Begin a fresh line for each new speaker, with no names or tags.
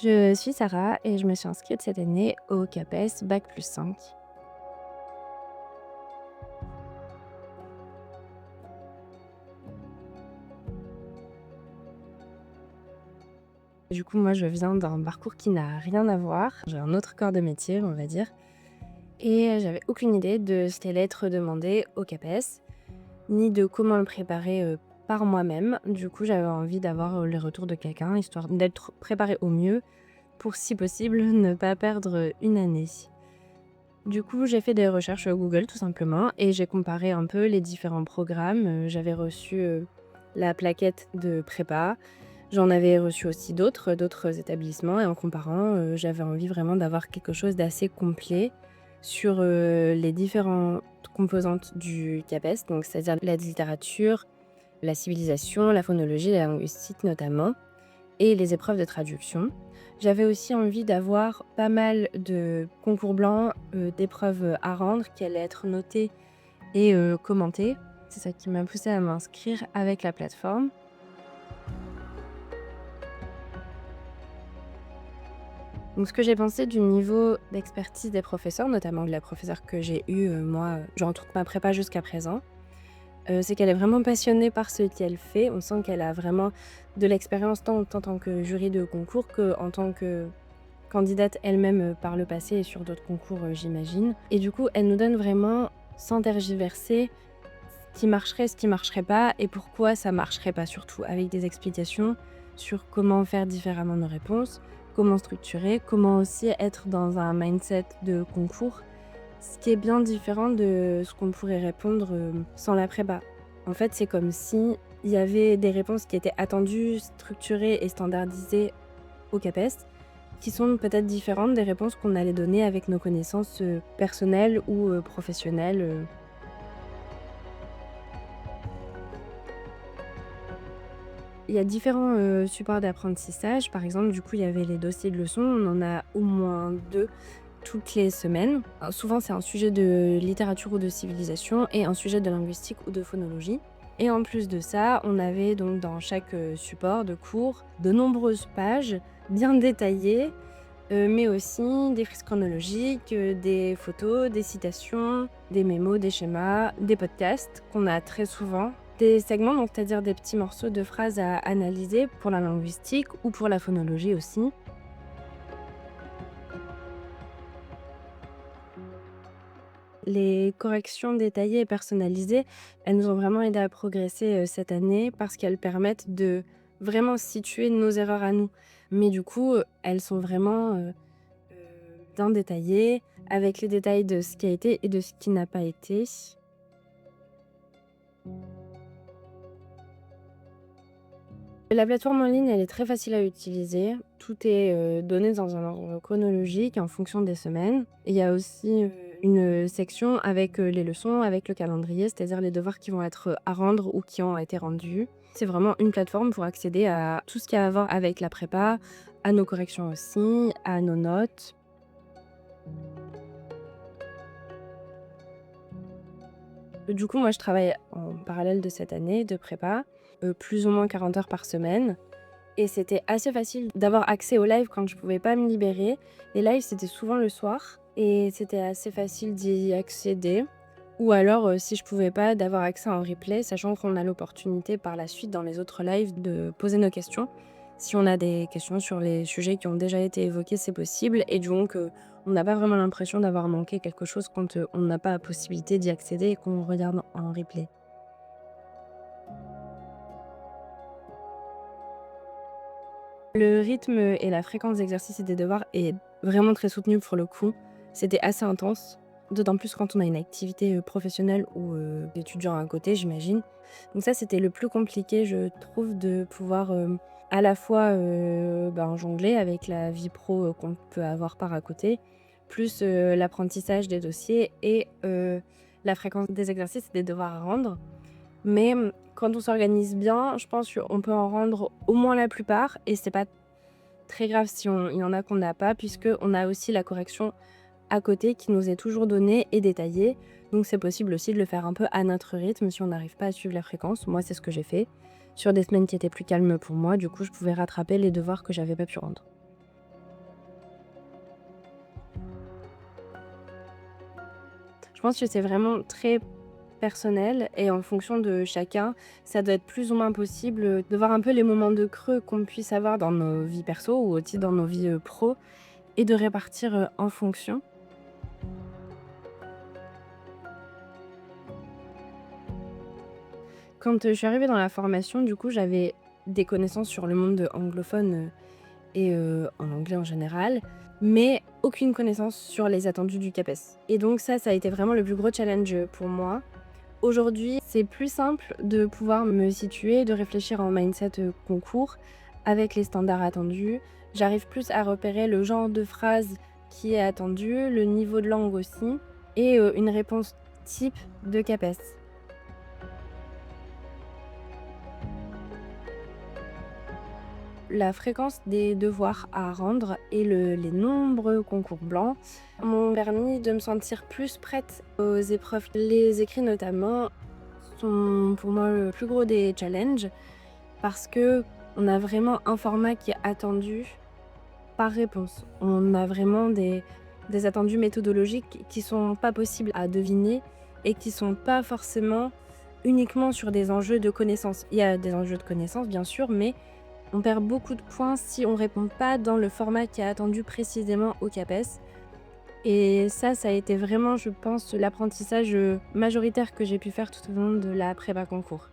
Je suis Sarah et je me suis inscrite cette année au CAPES Bac+5. Du coup, moi, je viens d'un parcours qui n'a rien à voir. J'ai un autre corps de métier, on va dire. Et j'avais aucune idée de ce qu'allait être demandé au CAPES, ni de comment le préparer par moi-même. Du coup, j'avais envie d'avoir les retours de quelqu'un, histoire d'être préparée au mieux pour, si possible, ne pas perdre une année. Du coup, j'ai fait des recherches Google tout simplement et j'ai comparé un peu les différents programmes. J'avais reçu la plaquette de prépa, j'en avais reçu aussi d'autres établissements et en comparant, j'avais envie vraiment d'avoir quelque chose d'assez complet sur les différentes composantes du CAPES, donc c'est-à-dire la littérature, la civilisation, la phonologie, la linguistique notamment et les épreuves de traduction. J'avais aussi envie d'avoir pas mal de concours blancs, d'épreuves à rendre qui allaient être notées et commentées. C'est ça qui m'a poussée à m'inscrire avec la plateforme. Donc ce que j'ai pensé du niveau d'expertise des professeurs, notamment de la professeure que j'ai eue, moi, durant toute ma prépa jusqu'à présent, c'est qu'elle est vraiment passionnée par ce qu'elle fait. On sent qu'elle a vraiment de l'expérience tant en tant que jury de concours qu'en tant que candidate elle-même, par le passé et sur d'autres concours, j'imagine et du coup, elle nous donne vraiment, sans tergiverser, ce qui marcherait, ce qui marcherait pas et pourquoi ça marcherait pas surtout, avec des explications sur comment faire différemment nos réponses, comment structurer, comment aussi être dans un mindset de concours, ce qui est bien différent de ce qu'on pourrait répondre, sans la prépa. En fait, c'est comme si il y avait des réponses qui étaient attendues, structurées et standardisées au CAPES, qui sont peut-être différentes des réponses qu'on allait donner avec nos connaissances, personnelles ou, professionnelles. Il y a différents, supports d'apprentissage. Par exemple, du coup, il y avait les dossiers de leçons. On en a au moins 2 toutes les semaines. Souvent, c'est un sujet de littérature ou de civilisation et un sujet de linguistique ou de phonologie et en plus de ça, on avait donc dans chaque, support de cours, de nombreuses pages bien détaillées. Mais aussi des frises chronologiques, des photos, des citations, des mémos, des schémas, des podcasts qu'on a très souvent, des segments, donc c'est-à-dire des petits morceaux de phrases à analyser pour la linguistique ou pour la phonologie aussi. Les corrections détaillées et personnalisées, elles nous ont vraiment aidé à progresser, cette année parce qu'elles permettent de vraiment situer nos erreurs à nous. Mais du coup, elles sont vraiment, bien détaillées, avec les détails de ce qui a été et de ce qui n'a pas été. La plateforme en ligne, elle est très facile à utiliser. Tout est, donné dans un ordre chronologique en fonction des semaines. Il y a aussi, une section avec, les leçons, avec le calendrier, c'est-à-dire les devoirs qui vont être, à rendre ou qui ont été rendus. C'est vraiment une plateforme pour accéder à tout ce qui a à voir avec la prépa, à nos corrections aussi, à nos notes. Du coup, moi, je travaille en parallèle de cette année de prépa, plus ou moins 40 heures par semaine. Et c'était assez facile d'avoir accès aux lives quand je pouvais pas me libérer. Les lives, c'était souvent le soir et c'était assez facile d'y accéder. Ou alors, si je pouvais pas, d'avoir accès à un replay, sachant qu'on a l'opportunité par la suite dans les autres lives de poser nos questions. Si on a des questions sur les sujets qui ont déjà été évoqués, c'est possible et donc on n'a pas vraiment l'impression d'avoir manqué quelque chose quand, on n'a pas la possibilité d'y accéder et qu'on regarde en replay. Le rythme et la fréquence d'exercice et des devoirs est vraiment très soutenu pour le coup. C'était assez intense, d'autant plus quand on a une activité, professionnelle ou, d'étudiant à côté, j'imagine. Donc ça, c'était le plus compliqué, je trouve, de pouvoir, à la fois, ben, jongler avec la vie pro, qu'on peut avoir par à côté, plus, l'apprentissage des dossiers et la fréquence des exercices et des devoirs à rendre. Mais, quand on s'organise bien, je pense qu'on peut en rendre au moins la plupart et c'est pas très grave si on il y en a qu'on n'a pas puisqu'on a aussi la correction à côté qui nous est toujours donnée et détaillée. Donc c'est possible aussi de le faire un peu à notre rythme si on n'arrive pas à suivre la fréquence. Moi, c'est ce que j'ai fait. Sur des semaines qui étaient plus calmes pour moi, du coup, je pouvais rattraper les devoirs que j'avais pas pu rendre. pense que c'est vraiment très personnel et en fonction de chacun, ça doit être plus ou moins possible, de voir un peu les moments de creux qu'on puisse avoir dans nos vies perso ou aussi dans nos vies, pro et de répartir, en fonction. Quand, je suis arrivée dans la formation, du coup, j'avais des connaissances sur le monde anglophone, et en anglais en général, mais aucune connaissance sur les attendus du CAPES et donc ça a été vraiment le plus gros challenge, pour moi. Aujourd'hui, c'est plus simple de pouvoir me situer, de réfléchir en mindset, concours avec les standards attendus. J'arrive plus à repérer le genre de phrase qui est attendu, le niveau de langue aussi et une réponse type de CAPES. La fréquence des devoirs à rendre et les nombreux concours blancs m'ont permis de me sentir plus prête aux épreuves. Les écrits notamment sont pour moi le plus gros des challenges parce que on a vraiment un format qui est attendu par réponse. On a vraiment des attendus méthodologiques qui sont pas possibles à deviner et qui sont pas forcément uniquement sur des enjeux de connaissances. Il y a des enjeux de connaissances bien sûr, mais on perd beaucoup de points si on répond pas dans le format qui est attendu précisément au CAPES et ça a été vraiment, je pense, l'apprentissage, majoritaire que j'ai pu faire tout au long de la prépa concours.